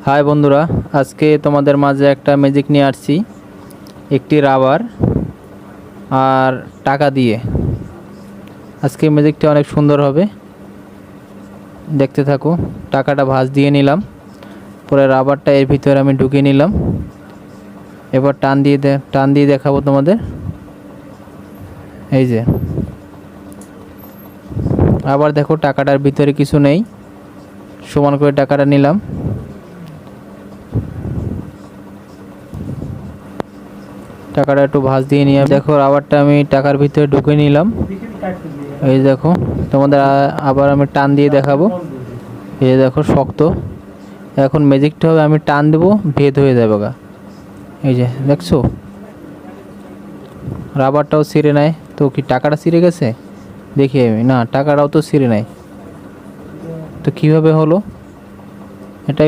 High বন্ধুরা, আজকে তোমাদের মাঝে একটা ম্যাজিক নিয়ে আসছি। একটি রাবার আর টাকা দিয়ে আজকে ম্যাজিকটা অনেক সুন্দর হবে, দেখতে থাকো। টাকাটা ভাঁজ দিয়ে নিলাম, পরে রাবারটা এর ভিতরে আমি ঢুকিয়ে নিলাম। এবার টান দিয়ে দেখাবো তোমাদের। এই যে আবার দেখো, টাকাটার ভিতরে কিছু নেই। সমান করে টাকাটা নিলাম। টাকাটা একটু ভাঁজ দিয়ে নিয়ে দেখো, রাবারটা আমি টাকার ভিতরে ঢুকিয়ে নিলাম। এই দেখো, তোমাদের আবার আমি টান দিয়ে দেখাবো। এই দেখো, শক্ত। এখন ম্যাজিকটা হবে, আমি টান দেবো, ভেদ হয়ে যাবে গা। এই যে দেখছো, রাবারটাও ছিঁড়ে নেয়। তো কি টাকাটা ছিঁড়ে গেছে? দেখি আমি, না, টাকাটাও তো ছিঁড়ে নেয়। তো কীভাবে হলো?